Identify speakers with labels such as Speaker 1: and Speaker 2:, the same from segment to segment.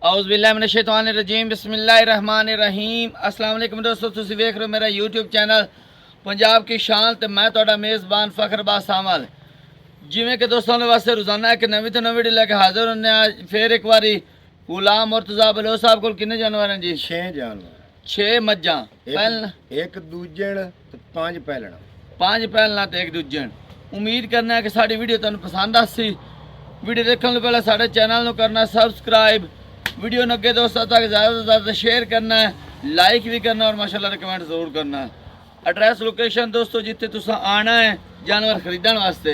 Speaker 1: औज़ुबिल्लाहिमिनश्शैतानिर्रजीम बिस्मिल्लाहिर्रहमानिर्रहीम। अस्सलाम वालेकुम दोस्तों, तुसीं वेख रहे हो मेरा यूट्यूब चैनल पंजाब की शान ते मैं तुहाडा मेज़बान फ़खरबाज सामल। जिवें कि दोस्तों ने वास्ते रोज़ाना एक नवीं तो नवीं वीडियो लेके हाज़िर होने आज फिर एक बारी गुलाम मुर्तज़ा बलोच साहब को कितने जानवर हैं जी?
Speaker 2: 6 जानवर,
Speaker 1: 6 मज्जां पहलना,
Speaker 2: एक दूजण ते 5 पहलना,
Speaker 1: 5 पहलना ते एक दूजण। उम्मीद करना है कि साडी वीडियो तुहानूं पसंद आसी। वीडियो देखने तो पहले साडे चैनल नूं करना सब्सक्राइब, वीडियो ने अगे दोस्तों तक ज़्यादा से ज़्यादा शेयर करना है, लाइक भी करना और माशाल्लाह कमेंट ज़रूर करना है। एड्रैस लोकेशन दोस्तों जिथे तुसा आना है जानवर खरीदने वास्ते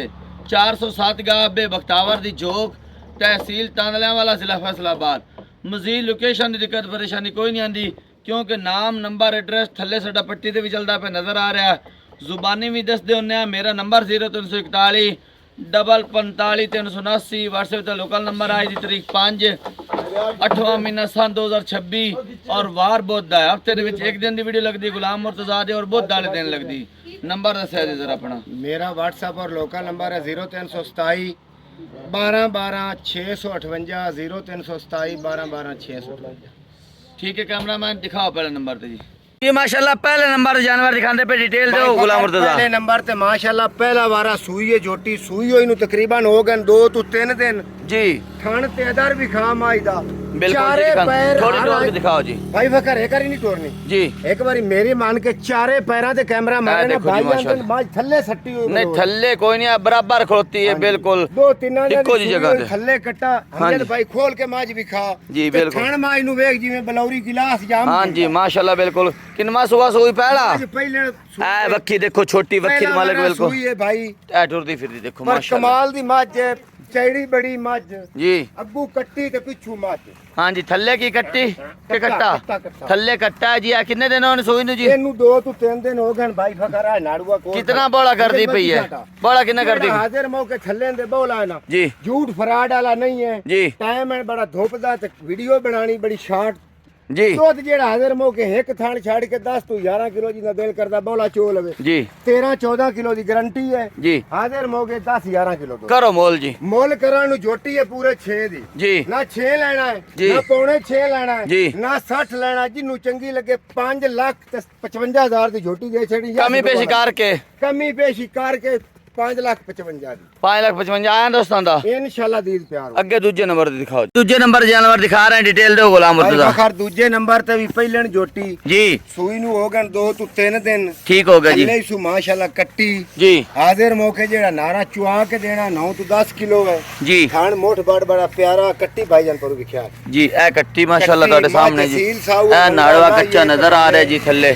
Speaker 1: 407 गाह बे बख्तावर दी जोक, तहसील तांदलियावाला, जिला फैसलाबाद। मजीद लोकेशन की दिक्कत परेशानी कोई नहीं आती क्योंकि नाम नंबर एड्रैस थले साडा पट्टी ते भी चलता पे नज़र आ रहा है, जुबानी भी दसदे होने। मेरा नंबर 0341 45 379, व्हाट्सएप का लोकल नंबर आज की तारीख 5 महीना सन 2026 और वार बुध है। हफ्ते एक दिन की वीडियो लगती गुलाम मुर्तज़ा दे और बुध वाले दिन लगती। नंबर दस्या जी जरा अपना।
Speaker 2: मेरा व्हाट्सएप और लोकल नंबर है 0327 12 12 658 0327 12 12 658।
Speaker 1: ठीक है, कैमरा मैन दिखाओ पहले नंबर पे जी। ये माशाल्लाह पहले नंबर जानवर दिखाते पे डिटेल दो गुलाम मुर्तज़ा।
Speaker 2: पहले नंबर ते माशाल्लाह पहला वारा सूई है, झोटी सूई होई नु तकरीबन हो गए 2 तो 3 दिन
Speaker 1: जी।
Speaker 2: थण ते अदर भी खा माईदा
Speaker 1: बिल्कुल
Speaker 2: चारे पैर
Speaker 1: थोड़ी टोर के दिखाओ जी।
Speaker 2: भाई फकर एक बारी नहीं टोरनी
Speaker 1: जी,
Speaker 2: एक बारी मेरी मान के चारे पैरां ते कैमरा मारे ना भाई जान बाज थल्ले सट्टी हुई
Speaker 1: नहीं थल्ले कोई नहीं, बराबर खड़ोती है बिल्कुल
Speaker 2: 2-3
Speaker 1: इक्को जी जगह ते
Speaker 2: थल्ले कट्टा हमजद भाई खोल के माज भी खा
Speaker 1: जी बिल्कुल।
Speaker 2: थण माज नु वेख जिवें बलौरी गिलास जाम।
Speaker 1: हां जी माशाल्लाह बिल्कुल। किनमा सुबह सोई पहला
Speaker 2: पहले
Speaker 1: ए वक्की देखो छोटी वक्की मालिक बिल्कुल
Speaker 2: सूई है भाई
Speaker 1: ए टुरदी फिरदी देखो
Speaker 2: पर
Speaker 1: माशाल्लाह
Speaker 2: कमाल दी मज है, चैड़ी बड़ी मज
Speaker 1: जी।
Speaker 2: अब्बू कट्टी ते पिछू मज।
Speaker 1: हाँ जी, थल्ले की कट्टी के कट्टा
Speaker 2: कट्टा।
Speaker 1: थल्ले कट्टा है जी। आ कितने दिन होने सोई नु जी?
Speaker 2: ਇਹਨੂੰ 2 ਤੋਂ 3 ਦਿਨ ਹੋ ਗਏ ਭਾਈ ਫਕਰਾ ਨਾੜੂਆ ਕੋਲ
Speaker 1: कितना बड़ा कर दी पई है? बड़ा कितना कर दी
Speaker 2: ਹਾਜ਼ਰ ਮੌਕੇ ਥੱਲੇ ਦੇ ਬੋਲਾ ਹੈ ਨਾ
Speaker 1: जी?
Speaker 2: ਝੂਠ ਫਰਾਡ ਵਾਲਾ ਨਹੀਂ ਹੈ
Speaker 1: जी
Speaker 2: ਟਾਈਮ ਹੈ ਬੜਾ ਧੁੱਪ ਦਾ ਤੇ ਵੀਡੀਓ ਬਣਾਣੀ ਬੜੀ ਸ਼ਾਰਟ
Speaker 1: जी
Speaker 2: ਦੁੱਧ ਜਿਹੜਾ ਹਾਜ਼ਰ ਮੌਕੇ ਇੱਕ ਥਾਣ ਛੱਡ ਕੇ 10 ਤੋਂ 11 ਕਿਲੋ ਜਿੰਨਾ ਦਿਲ ਕਰਦਾ ਬੋਲਾ ਚੋ ਲਵੇ।
Speaker 1: जी
Speaker 2: 13-14 ਕਿਲੋ ਦੀ ਗਾਰੰਟੀ ਹੈ।
Speaker 1: जी।
Speaker 2: ਹਾਜ਼ਰ ਮੌਕੇ 10-11 ਕਿਲੋ ਦੁੱਧ
Speaker 1: करो मोल जी।
Speaker 2: ਮੁੱਲ ਕਰਨ ਨੂੰ ਝੋਟੀ ਹੈ ਪੂਰੇ 6 ਦੀ।
Speaker 1: जी
Speaker 2: ਨਾ 6 ਲੈਣਾ ਹੈ
Speaker 1: ਜੀ।
Speaker 2: ਨਾ ਪੌਣੇ 6 ਲੈਣਾ ਹੈ
Speaker 1: ਜੀ।
Speaker 2: ਨਾ 60 ਲੈਣਾ। ਜਿਹਨੂੰ ਚੰਗੀ ਲੱਗੇ 5,55,000 ਦੀ ਝੋਟੀ ਦੇ ਛੜੀ।
Speaker 1: कमी पेशी करके
Speaker 2: ਕਮੀ ਪੇਸ਼ੀ ਕਰਕੇ 5,55,000 ਦੀ
Speaker 1: 5,55,000 आया दोस्तों दा।
Speaker 2: ਇਨਸ਼ਾਅੱਲਾ ਦੀਦ ਪਿਆਰ ਹੋ।
Speaker 1: ਅੱਗੇ ਦੂਜੇ ਨੰਬਰ ਤੇ ਦਿਖਾਓ। ਦੂਜੇ ਨੰਬਰ ਜਾਨਵਰ ਦਿਖਾ ਰਹੇ हैं, डिटेल दो गुलाम
Speaker 2: ਭਾਈ
Speaker 1: मुर्तज़ा
Speaker 2: ਫਖਰ ਦੂਜੇ ਨੰਬਰ ਤੇ ਵੀ ਪਹਿਲਣ ਝੋਟੀ
Speaker 1: जी।
Speaker 2: ਸੂਈ ਨੂੰ ਹੋ ਗਏ 2 ਤੋਂ 3 ਦਿਨ।
Speaker 1: ठीक हो गया जी
Speaker 2: ਥੱਲੇ ਸੂ ਮਾਸ਼ਾਅੱਲਾ ਕੱਟੀ
Speaker 1: जी
Speaker 2: ਹਾਜ਼ਰ ਮੌਕੇ ਜਿਹੜਾ ਨਾਰਾ ਚੁਆ ਕੇ ਦੇਣਾ 9 ਤੋਂ 10 ਕਿਲੋ ਹੈ।
Speaker 1: जी
Speaker 2: ਖਾਣ ਮੋਠ ਬੜਾ ਪਿਆਰਾ ਕੱਟੀ ਭਾਈਜਾਨ पर ਵਿਖਿਆ
Speaker 1: जी। ए कट्टी माशाल्लाह ਤੁਹਾਡੇ ਸਾਹਮਣੇ ਜੀ।
Speaker 2: ਤਹਿਸੀਲ ਸਾਊ
Speaker 1: ए नाड़वा कच्चा नजर आ रहा है जी थल्ले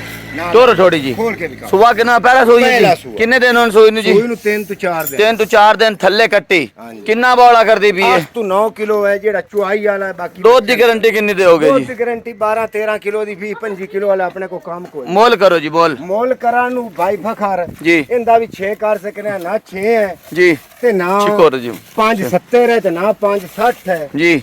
Speaker 1: टोर थोड़ी जी।
Speaker 2: ਖੋਲ ਕੇ ਦਿਖਾ।
Speaker 1: सुबह कितना पहला सोई
Speaker 2: पहला
Speaker 1: जी?
Speaker 2: सुबह।
Speaker 1: कितने दिन होने सोई नु जी?
Speaker 2: ਸੂਈ ਨੂੰ 3 ਤੋਂ 4 ਦਿਨ।
Speaker 1: 3 ਤੋਂ 4 दिन थल्ले कट्टी
Speaker 2: हाँ जी।
Speaker 1: कितना बौला कर दी भी है?
Speaker 2: 8 ਤੋਂ 9 ਕਿਲੋ ਹੈ ਜਿਹੜਾ ਚੁਆਈ ਵਾਲਾ ਹੈ। ਬਾਕੀ
Speaker 1: दूध की गारंटी कितनी दोगे
Speaker 2: ਦੁੱਧ
Speaker 1: जी?
Speaker 2: ਦੀ ਗਾਰੰਟੀ 12-13 ਕਿਲੋ ਦੀ 20-25 ਕਿਲੋ ਵਾਲਾ ਆਪਣੇ ਕੋ ਕੰਮ ਕੋਈ।
Speaker 1: मोल करो जी बोल
Speaker 2: ਮੋਲ ਕਰਾਂ ਨੂੰ ਭਾਈ ਫਖਰ
Speaker 1: जी
Speaker 2: ਇਹਦਾ ਵੀ 6 ਕਰ ਸਕਨੇ ਨਾ 6 ਹੈ
Speaker 1: जी।
Speaker 2: ਤੇ ਨਾ
Speaker 1: शुक्र जी
Speaker 2: 570 ਹੈ ਤੇ ਨਾ 560 ਹੈ।
Speaker 1: जी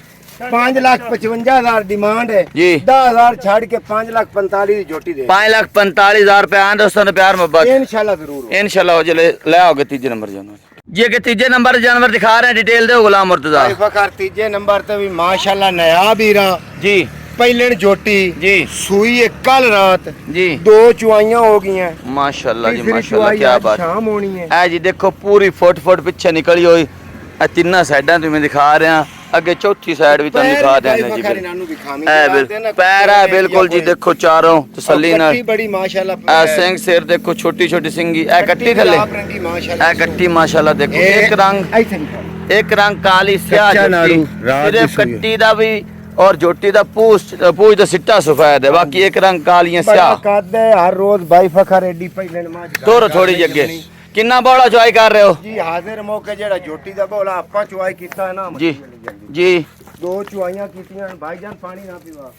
Speaker 2: 5,55,000 डिमांड है
Speaker 1: जी।
Speaker 2: 10,000 छाड़ के 5,45,000 की झोटी दे
Speaker 1: 5,45,000 रुपए आए दोस्तों ने प्यार मोहब्बत
Speaker 2: इंशाल्लाह जरूर
Speaker 1: इंशाल्लाह हो जले ले आओगे तीजे नंबर जानवर। ये के तीजे नंबर जानवर दिखा रहे हैं, डिटेल दो गुलाम मुर्तज़ा
Speaker 2: भाई फखर तीजे नंबर ते भी माशाल्लाह नया बीरा
Speaker 1: जी।
Speaker 2: पहले झोटी
Speaker 1: जी
Speaker 2: सुई है कल रात
Speaker 1: जी
Speaker 2: 2 चुआइयां हो गई हैं।
Speaker 1: माशाल्लाह जी
Speaker 2: तीसरी
Speaker 1: माशाल्लाह
Speaker 2: चुआई
Speaker 1: क्या
Speaker 2: आज
Speaker 1: बात
Speaker 2: शाम होनी है।
Speaker 1: है जी। देखो पूरी फुट पीछे निकली हुई तीनों साइडा तुम्हें दिखा रहे हैं, अगे चौथी साइड भी तुम दिखा रहे हैं जी। पैर है बिल्कुल जी। देखो चारों तसल्ली नाल
Speaker 2: बड़ी माशाल्लाह
Speaker 1: सिंग सिर देखो छोटी छोटी सिंगी ए कट्टी थले ए कट्टी माशाल्लाह देखो एक रंग काली स्याह झोटी सिर्फ कट्टी दा भी और झोटी दा पूछ दा सिट्टा सफेद है, बाकी एक रंग कालियां स्याह
Speaker 2: कादे हर रोज भाई फखर एडी पहले माज
Speaker 1: तोरो थोड़ी जगह कितना बड़ा चुआई कर रहे हो
Speaker 2: जी। हाजिर मौके जेड़ा झोटी दा बोला आपा चुआई कीता है ना
Speaker 1: जी जी
Speaker 2: 2 चुआइयां कीतियां भाईजान पानी ना पीवा।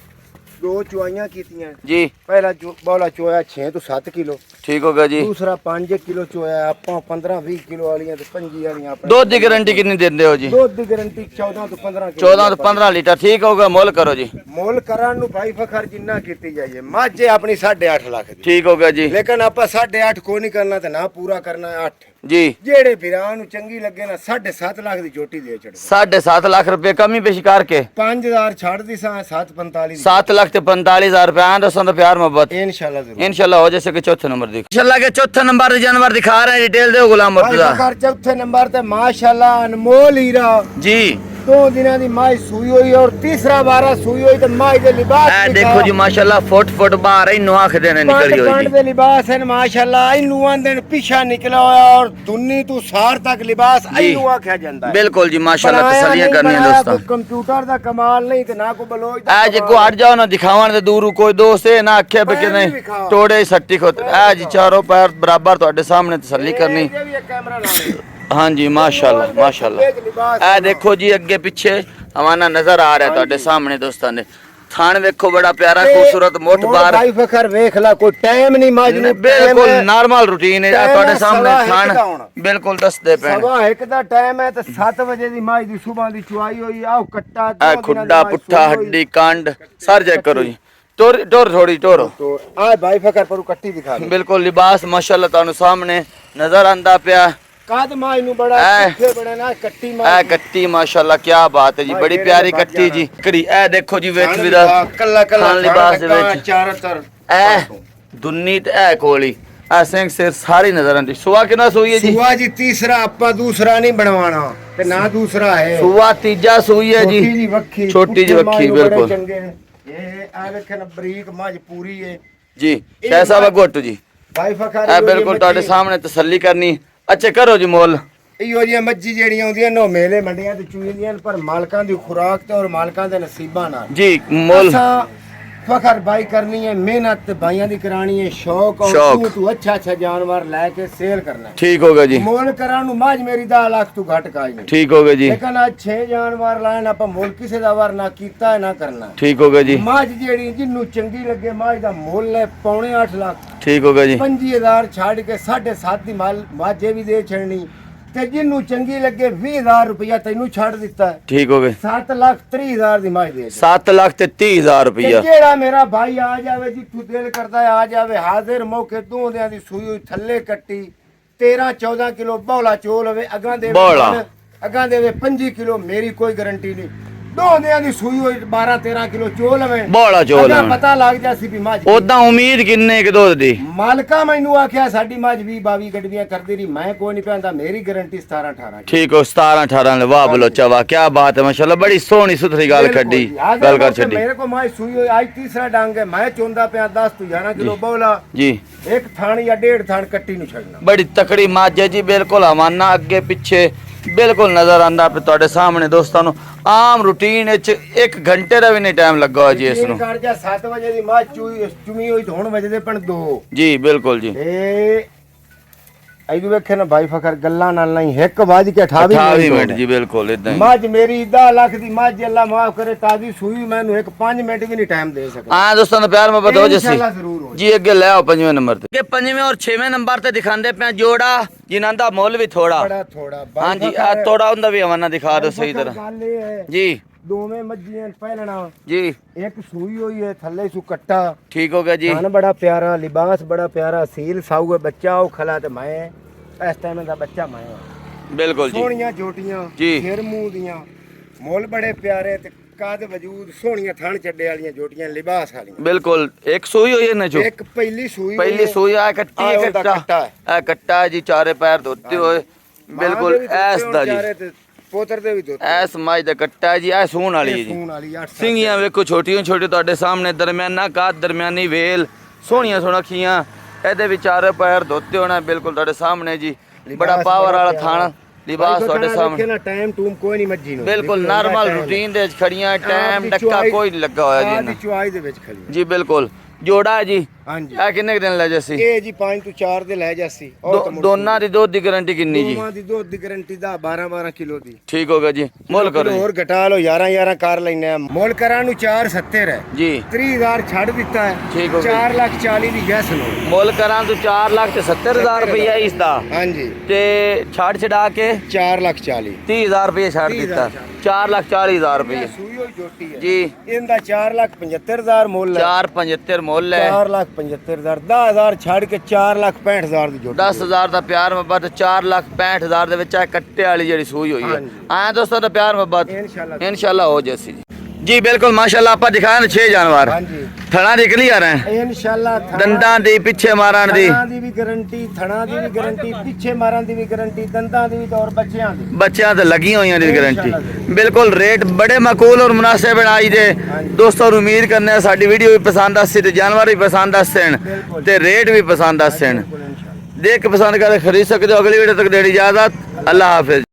Speaker 2: 2 चुआइयां कीतियां
Speaker 1: जी।
Speaker 2: पहला बोला चुआया 6 तो 7 किलो
Speaker 1: ਠੀਕ ਹੋ ਗਿਆ ਜੀ।
Speaker 2: ਦੂਸਰਾ 5 ਕਿਲੋ ਚੋਇਆ ਆਪਾਂ 15-20 ਕਿਲੋ ਵਾਲੀਆਂ ਤੇ 25 ਵਾਲੀਆਂ ਆਪਣੇ।
Speaker 1: ਦੁੱਧ ਦੀ ਗਾਰੰਟੀ ਕਿੰਨੀ ਦਿੰਦੇ ਹੋ ਜੀ?
Speaker 2: ਦੁੱਧ ਦੀ ਗਾਰੰਟੀ 14 ਤੋਂ 15 ਕਿਲੋ।
Speaker 1: 14 ਤੋਂ 15 ਲੀਟਰ ਠੀਕ ਹੋਊਗਾ। ਮੁੱਲ ਕਰੋ ਜੀ।
Speaker 2: ਮੁੱਲ ਕਰਨ ਨੂੰ ਭਾਈ ਫਖਰ ਜਿੰਨਾ ਕੀਤੀ ਜਾਈਏ। ਮਾਝੇ ਆਪਣੀ 8.5 ਲੱਖ ਦੀ,
Speaker 1: ਠੀਕ ਹੋ ਗਿਆ ਜੀ।
Speaker 2: ਲੇਕਿਨ ਆਪਾਂ 8.5 ਕੋਈ ਨਹੀਂ ਕਰਨਾ ਤੇ ਨਾ ਪੂਰਾ ਕਰਨਾ 8।
Speaker 1: ਜੀ
Speaker 2: ਜਿਹੜੇ ਵੀਰਾਂ ਨੂੰ ਚੰਗੀ ਲੱਗੇ ਨਾ 7.5 ਲੱਖ ਦੀ ਝੋਟੀ ਦੇ ਛੱਡ।
Speaker 1: 7.5 ਲੱਖ ਰੁਪਏ ਕਮੀ ਪੇਸ਼ ਕਰਕੇ
Speaker 2: 5000 ਛੱਡਦੀ ਸਾਂ 7.45 ਦੀ।
Speaker 1: 7 ਲੱਖ ਤੇ 45,000 रुपए आए दोस्तों तो प्यार मोहब्बत
Speaker 2: इंशाल्लाह जरूर।
Speaker 1: इंशाल्लाह हो जैसे कि चौथे नंबर दिख इंशाल्लाह के चौथे नंबर के जानवर दिखा रहे हैं। डिटेल दो गुलाम
Speaker 2: भाई
Speaker 1: मुर्तजा
Speaker 2: फखर चौथे नंबर ते माशाल्लाह अनमोल हीरा
Speaker 1: जी।
Speaker 2: 2 दिनों दी माई सूई हुई और तीसरा बारा सूई हुई ते माई दे लिबास
Speaker 1: ए देखो जी माशाल्लाह फुट बाहर ही नुआख देने निकली हुई
Speaker 2: पंड
Speaker 1: जी।
Speaker 2: दे लिबास है माशाल्लाह आई नुआन दे पीछा निकला होया और दुन्नी तू सार तक लिबास आई नुआ ख्या जांदा है।
Speaker 1: बिल्कुल जी माशाल्लाह तसल्लियां करनी है दोस्तों।
Speaker 2: कंप्यूटर दा कमाल नहीं ते ना को बलोच दा
Speaker 1: आज को हट जाओ ना दिखावन ते दूर कोई दोस्त है ना आखे पे कि नहीं टोड़े सट्टी खोत आज चारों पैर बराबर ਤੁਹਾਡੇ ਸਾਹਮਣੇ तसल्ली करनी।
Speaker 2: कैमरा ला
Speaker 1: हाँ जी माशाल्लाह माशाल्लाह। ए देखो जी अगे पीछे हमारा नजर आ रहा है ਤੁਹਾਡੇ ਸਾਹਮਣੇ ਦੋਸਤਾਂ ਨੇ। थान देखो बड़ा प्यारा खूबसूरत मोट बार
Speaker 2: भाई फखर देख ला कोई टाइम नहीं माज नहीं
Speaker 1: बिल्कुल नॉर्मल रूटीन है ਤੁਹਾਡੇ ਸਾਹਮਣੇ थान बिल्कुल दसदे पैण।
Speaker 2: सवा 1 ਦਾ ਟਾਈਮ ਹੈ ਤੇ 7 ਵਜੇ ਦੀ ਮਾਜ ਦੀ ਸਵੇਰ ਦੀ ਚੁਆਈ ਹੋਈ ਆਹ ਕੱਟਾ
Speaker 1: ए खुड्डा पुट्ठा हड्डी कांड सर चेक करो जी। टोर टोर थोड़ी टोरो
Speaker 2: तो आ भाई फखर पर कट्टी दिखा दे।
Speaker 1: बिल्कुल लिबास माशाल्लाह ਤੁਹਾਨੂੰ सामने नजर आंदा पिया।
Speaker 2: काद माज नु बड़ा पीछे बड़ा ना कट्टी माज
Speaker 1: ए कट्टी माशाल्लाह क्या बात है जी बड़ी प्यारी कट्टी जी। कड़ी ए देखो जी वेख विदा
Speaker 2: कल्ला कल्ला
Speaker 1: लिबास दे विच
Speaker 2: चार तर
Speaker 1: ए दुन्नी ते ए कोली ए सिंह सिर सारी नजर आंदी। सुआ किना सोई है जी?
Speaker 2: सुआ जी तीसरा आपा दूसरा नहीं बनवाना ते ना दूसरा है।
Speaker 1: सुआ तीजा सोई है जी छोटी जी वक्खी बिल्कुल
Speaker 2: ये आ देखन बरीक माज पूरी है
Speaker 1: जी। कैसा वा गोट जी
Speaker 2: भाई फखर
Speaker 1: ए बिल्कुल ਤੁਹਾਡੇ सामने तसल्ली करनी। अच्छा करो जी मोल
Speaker 2: ਇਹੋ ਜਿਹੀਆਂ ਮੱਝੀ ਜਿਹੜੀਆਂ ਆਉਂਦੀਆਂ ਨੋ ਮੇਲੇ ਮੰਡੀਆਂ ਤੇ ਚੂਹੀਆਂ ਪਰ ਮਾਲਕਾਂ ਦੀ ਖੁਰਾਕ ਤੇ ਔਰ ਮਾਲਕਾਂ ਦੇ ਨਸੀਬਾਂ ਨਾਲ
Speaker 1: जी मोल
Speaker 2: ਅਸਾਂ ਫਖਰ ਬਾਈ ਕਰਨੀ ਹੈ ਮਿਹਨਤ ਤੇ ਭਾਈਆਂ ਦੀ ਕਰਾਣੀ ਹੈ ਸ਼ੌਕ ਔਰ ਤੂੰ ਅੱਛਾ ਜਾਨਵਰ ਲੈ ਕੇ ਸੇਲ ਕਰਨਾ
Speaker 1: ठीक होगा जी।
Speaker 2: ਮੋਲ ਕਰਾਂ ਨੂੰ ਮਾਝ ਮੇਰੀ 10 ਲੱਖ ਤੂੰ ਘਟ ਕਾਜ ਨਹੀਂ
Speaker 1: ठीक होगा जी।
Speaker 2: ਲੇਕਿਨ ਅੱਜ 6 ਜਾਨਵਰ ਲਾਣ ਆਪਾਂ ਮੁੱਲ ਕਿਸੇ ਦਾ ਵਾਰ ਨਾ ਕੀਤਾ ਹੈ ਨਾ ਕਰਨਾ।
Speaker 1: ठीक होगा जी।
Speaker 2: ਮਾਝ ਜਿਹੜੀ ਜਿੰਨੂੰ ਚੰਗੀ ਲੱਗੇ ਮਾਝ ਦਾ ਮੁੱਲ ਹੈ 7.5 ਲੱਖ।
Speaker 1: ठीक होगा जी।
Speaker 2: 5000 ਛੱਡ ਕੇ 7.5 ਦੀ ਮਾਲ ਮਾਝੇ ਵੀ ਦੇ ਛੜਨੀ ਤੇ ਜਿੰਨੂੰ ਚੰਗੀ ਲੱਗੇ 20000 ਰੁਪਇਆ ਤੈਨੂੰ ਛੱਡ ਦਿੱਤਾ ਹੈ।
Speaker 1: ठीक हो गए
Speaker 2: 7,30,000 ਦੀ ਮਾਝ ਦੇ
Speaker 1: 7 लाख ते 30,000 रुपया।
Speaker 2: ਜਿਹੜਾ ਮੇਰਾ ਭਾਈ ਆ ਜਾਵੇ ਜਿੱਥੋਂ ਦਿਲ ਕਰਦਾ ਹੈ ਆ ਜਾਵੇ ਹਾਜ਼ਰ ਮੌਕੇ ਦੋਂਦਿਆਂ ਦੀ ਸੂਈ ਹੋਈ ਥੱਲੇ ਕੱਟੀ 13-14 ਕਿਲੋ ਬੌਲਾ ਚੋਲ ਹੋਵੇ ਅਗਾਂ ਦੇ
Speaker 1: ਬੌਲਾ।
Speaker 2: ਅਗਾਂ ਦੇ 25 ਕਿਲੋ ਮੇਰੀ ਕੋਈ ਗਾਰੰਟੀ ਨਹੀਂ। ਦੋਂਦਿਆਂ ਦੀ ਸੂਈ ਹੋਈ 12-13 ਕਿਲੋ ਚੋਲ ਹੋਵੇ
Speaker 1: ਬੌਲਾ ਚੋਲ
Speaker 2: ਅਗਾਂ
Speaker 1: ਹੋਵੇ।
Speaker 2: ਪਤਾ ਲੱਗ ਜਾ ਸੀ ਵੀ ਮੱਝ
Speaker 1: ਉਦਾਂ ਉਮੀਦ ਕਿੰਨੇ ਕਿ ਦੁੱਧ ਦੀ?
Speaker 2: ਮਾਲਕਾ ਮੈਨੂੰ ਆਖਿਆ ਸਾਡੀ ਮੱਝ 20-22 ਗੱਡੀਆਂ ਕਰਦੀ ਰਹੀ ਮੈਂ ਕੋਈ ਨਹੀਂ ਪੈਂਦਾ ਮੇਰੀ ਗਾਰੰਟੀ 17-18
Speaker 1: ठीक हो 17-18 वाह बोलो चवा क्या बात है माशाल्लाह बड़ी सोहनी सुथरी गल खड्डी गल कर छड्डी
Speaker 2: मेरे को मੱਝ ਸੂਈ ਹੋਈ ਅੱਜ ਤੀਸਰਾ ਡੰਗ ਹੈ ਮੈਂ ਚੋਂਦਾ ਪਿਆ 10 ਤੋਂ 11 ਕਿਲੋ ਬੌਲਾ
Speaker 1: जी।
Speaker 2: ਇੱਕ ਥਾਣ ਜਾਂ ਡੇਢ ਥਾਣ ਕੱਟੀ ਨੂੰ ਛੱਡਣਾ।
Speaker 1: बड़ी तकड़ी मੱਝ है जी बिल्कुल हवाना अगे पिछे बिल्कुल नजर आंदा पे ਤੁਹਾਡੇ ਸਾਹਮਣੇ ਦੋਸਤਾਂ ਨੂੰ। ਆਮ ਰੂਟੀਨ ਵਿੱਚ 1 ਘੰਟੇ ਦਾ ਵੀ ਨਹੀਂ ਟਾਈਮ ਲੱਗਾ ਹੋਇਆ ਜੀ ਇਸ ਨੂੰ।
Speaker 2: ਕਰ ਜਾ 7 ਵਜੇ ਦੀ ਮੱਝ ਚੁਮੀ ਹੋਈ ਹੁਣ ਵਜਦੇ ਪਣ 2
Speaker 1: ਜੀ ਬਿਲਕੁਲ ਜੀ।
Speaker 2: ਤੇ ਆਈਦੂ ਵੇਖੇ ਨਾ ਭਾਈ ਫਖਰ ਗੱਲਾਂ ਨਾਲ ਨਹੀਂ ਇੱਕ ਵੱਜ ਕੇ 28
Speaker 1: ਮਿੰਟ ਜੀ ਬਿਲਕੁਲ ਇਦਾਂ ਹੀ।
Speaker 2: ਮੱਝ ਮੇਰੀ 10 ਲੱਖ ਦੀ ਮੱਝ ਅੱਲਾ ਮਾਫ ਕਰੇ ਤਾਜ਼ੀ ਸੂਈ ਮੈਨੂੰ ਇੱਕ 5 ਮਿੰਟ ਵੀ ਨਹੀਂ ਟਾਈਮ ਦੇ ਸਕਦਾ।
Speaker 1: ਹਾਂ ਦੋਸਤਾਂ ਦਾ ਪਿਆਰ ਮੁਹੱਬਤ ਹੋ ਜਸੀ
Speaker 2: इंशाल्लाह जरूर हो
Speaker 1: ਜੀ। ਅੱਗੇ ਲੈ ਆਓ 5ਵੇਂ ਨੰਬਰ ਤੇ। ਅੱਗੇ 5ਵੇਂ ਔਰ 6ਵੇਂ ਨੰਬਰ ਤੇ ਦਿਖਾਉਂਦੇ ਪਿਆ ਜੋੜਾ ਜਿਨ੍ਹਾਂ ਦਾ ਮੁੱਲ ਵੀ ਥੋੜਾ
Speaker 2: ਬੜਾ ਥੋੜਾ
Speaker 1: ਹਾਂ ਜੀ ਆ ਥੋੜਾ ਹੁੰਦਾ ਵੀ ਹਵਾਨਾ ਦਿਖਾ ਦਿਓ ਸਹੀ ਤਰ੍ਹਾਂ
Speaker 2: ਗੱਲ ਇਹ ਹੈ
Speaker 1: ਜੀ।
Speaker 2: ਦੋਵੇਂ ਮੱਝੀਆਂ ਪਹਿਲਣਾ
Speaker 1: जी
Speaker 2: ਇੱਕ ਸੂਈ ਹੋਈ ਹੈ ਥੱਲੇ ਸੂ ਕੱਟਾ
Speaker 1: ठीक हो गया जी।
Speaker 2: ਖਾਨ ਬੜਾ ਪਿਆਰਾ ਲਿਬਾਸ ਬੜਾ ਪਿਆਰਾ ਸੀਲ ਸਾਊ ਹੈ ਬੱਚਾ ਉਹ ਖਲਾ ਤੇ ਮੈਂ ਇਸ ਟਾਈਮ ਦਾ ਬੱਚਾ ਮੈਂ
Speaker 1: बिल्कुल जी।
Speaker 2: ਸੋਹਣੀਆਂ ਜੋਟੀਆਂ
Speaker 1: ਜੀ।
Speaker 2: ਫਿਰ ਮੂੰਹ ਦੀਆਂ ਮੁੱਲ ਬੜੇ ਪਿਆਰੇ ਤੇ ਕਾਦ ਵਜੂਦ ਸੋਹਣੀਆਂ ਥਣ ਚੱਡੇ ਵਾਲੀਆਂ ਜੋਟੀਆਂ ਲਿਬਾਸ ਵਾਲੀਆਂ।
Speaker 1: बिल्कुल एक सोई हुई है ना जो
Speaker 2: ਇੱਕ ਪਹਿਲੀ ਸੂਈ
Speaker 1: पहली सोई आ कट्टी
Speaker 2: आ,
Speaker 1: है
Speaker 2: ਉਹਦਾ
Speaker 1: कट्टा
Speaker 2: ਕੱਟਾ है।
Speaker 1: आ कट्टा है जी चारे पैर धोते हुए बिल्कुल ऐस दा जी
Speaker 2: ਪੋਤਰ ਦੇ ਵੀ ਦੁੱਧ
Speaker 1: ऐस माई दा कट्टा है जी ऐ सून वाली है जी।
Speaker 2: ਸੂਣ ਵਾਲੀ 8
Speaker 1: ਸਿੰਗੀਆਂ ਵੇਖੋ ਛੋਟੀਆਂ ਛੋਟੀਆਂ ਤੁਹਾਡੇ ਸਾਹਮਣੇ ਦਰਮਿਆਨਾ ਕੱਦ ਦਰਮਿਆਨੀ ਵੇਲ ਸੋਹਣੀਆਂ ਸੁਣਖੀਆਂ ਇਹਦੇ ਵਿਚਾਰੇ ਪੈਰ ਧੋਤੇ ਹੋਣਾ ਬਿਲਕੁਲ ਤੁਹਾਡੇ ਸਾਹਮਣੇ ਜੀ। ਬੜਾ ਪਾਵਰ ਵਾਲਾ ਥਾਣ ਲਿਬਾਸ ਤੁਹਾਡੇ ਸਾਹਮਣੇ
Speaker 2: ਨਾ ਟਾਈਮ ਟੂਮ ਕੋਈ ਨਹੀਂ ਮੱਜੀ ਨੂੰ
Speaker 1: ਬਿਲਕੁਲ ਨਾਰਮਲ ਰੂਟੀਨ ਦੇ ਵਿੱਚ ਖੜੀਆਂ ਟਾਈਮ ਟੱਕਾ ਕੋਈ ਨਹੀਂ ਲੱਗਾ ਹੋਇਆ ਜੀ
Speaker 2: ਆਦੀ
Speaker 1: ਇਹਨਾਂ
Speaker 2: ਚੁਆਈ ਦੇ ਵਿੱਚ ਖੜੀ
Speaker 1: ਜੀ। ਬਿਲकुल ਜੋੜਾ ਹੈ ਜੀ,
Speaker 2: ਹਾਂਜੀ
Speaker 1: ਇਹ ਕਿੰਨੇ ਕੁ ਦਿਨ ਲੈ ਜੱਸੀ?
Speaker 2: ਇਹ ਜੀ 5 ਤੋਂ 4 ਦੇ ਲੈ ਜਾਸੀ।
Speaker 1: ਦੋਨਾਂ ਦੀ ਦੁੱਧ ਦੀ ਗਾਰੰਟੀ ਕਿੰਨੀ ਜੀ?
Speaker 2: ਦੋਵਾਂ ਦੀ ਦੁੱਧ ਦੀ ਗਾਰੰਟੀ ਦਾ 12 ਕਿਲੋ ਦੀ।
Speaker 1: ਠੀਕ ਹੋ ਗਿਆ ਜੀ, ਮੁੱਲ ਕਰੋ ਜੀ।
Speaker 2: ਹੋਰ ਘਟਾ ਲਓ 11 ਕਰ ਲੈਨੇ ਆ। ਮੁੱਲ ਕਰਾਂ ਨੂੰ 470 ਹੈ
Speaker 1: ਜੀ
Speaker 2: 30000 ਛੱਡ ਦਿੱਤਾ ਹੈ।
Speaker 1: ਠੀਕ ਹੋ ਗਿਆ।
Speaker 2: 4,40,000 ਦੀ ਗੈਸ ਲੋ।
Speaker 1: ਮੁੱਲ ਕਰਾਂ ਤੂੰ 4,70,000 ਰੁਪਇਆ ਇਸ ਦਾ,
Speaker 2: ਹਾਂਜੀ
Speaker 1: ਤੇ ਛੱਡ ਛਡਾ ਕੇ
Speaker 2: 4,40,000
Speaker 1: 30,000 ਰੁਪਏ ਛੱਡ ਦਿੱਤਾ, 4,40,000 ਰੁਪਏ
Speaker 2: ਸੂਈ ਹੋਈ ਝੋਟੀ ਹੈ
Speaker 1: ਜੀ।
Speaker 2: ਇਹਦਾ 4,75,000 ਮੁੱਲ ਹੈ।
Speaker 1: 4,75 ਮੁੱਲ ਹੈ।
Speaker 2: 4,75,000 10,000 ਛੱਡ ਕੇ 4,65,000 ਦੀ ਝੋਟੀ।
Speaker 1: 10,000 ਦਾ ਪਿਆਰ ਮੁਹੱਬਤ, 4,65,000 ਦੇ ਵਿੱਚ ਆ ਕੱਟੇ ਵਾਲੀ ਜਿਹੜੀ ਸੂਈ ਹੋਈ ਹੈ। ਆਇਆ ਦੋਸਤੋ ਦਾ ਪਿਆਰ ਮੁਹੱਬਤ ਇਨਸ਼ਾਅੱਲਾ ਹੋ ਜੈਸੀ ਜੀ। ਬਿਲਕੁਲ ਮਾਸ਼ਾਅੱਲਾ ਆਪਾਂ ਦਿਖਾਇਆ ਨਾ 6 ਜਾਨਵਰ।
Speaker 2: ਹਾਂਜੀ
Speaker 1: ਥਣਾ ਦੀ ਕਲੀਅਰ ਹੈ,
Speaker 2: ਇਨਸ਼ਾਅੱਲਾ।
Speaker 1: ਦੰਦਾਂ ਦੀ, ਪਿੱਛੇ ਮਾਰਨ ਦੀ,
Speaker 2: ਥਣਾ ਦੀ ਵੀ ਗਾਰੰਟੀ, ਥਣਾ ਦੀ ਵੀ ਗਾਰੰਟੀ, ਪਿੱਛੇ ਮਾਰਨ ਦੀ ਵੀ ਗਾਰੰਟੀ, ਦੰਦਾਂ ਦੀ ਵੀ ਤੇ ਔਰ ਬੱਚਿਆਂ ਦੀ।
Speaker 1: ਬੱਚਿਆਂ ਤੇ ਲੱਗੀਆਂ ਹੋਈਆਂ ਦੀ ਗਾਰੰਟੀ। ਬਿਲਕੁਲ ਰੇਟ ਬੜੇ ਮਾਕੂਲ ਔਰ ਮੁਨਾਸਿਬ ਬਣਾਈ ਦੇ। ਦੋਸਤੋ ਨੂੰ ਉਮੀਦ ਕਰਨੇ ਆ ਸਾਡੀ ਵੀਡੀਓ ਵੀ ਪਸੰਦ ਆਸੀ ਤੇ ਜਾਨਵਰ ਵੀ ਪਸੰਦ ਆਸਣ ਤੇ ਰੇਟ ਵੀ ਪਸੰਦ ਆਸਣ। ਦੇਖ ਕੇ ਪਸੰਦ ਕਰਕੇ ਖਰੀਦ ਸਕਦੇ ਹੋ। ਅਗਲੀ ਵੀਡੀਓ ਤੱਕ ਦੇਣੀ ਇਜਾਜ਼ਤ। ਅੱਲਾਹ ਹਾਫਿਜ਼।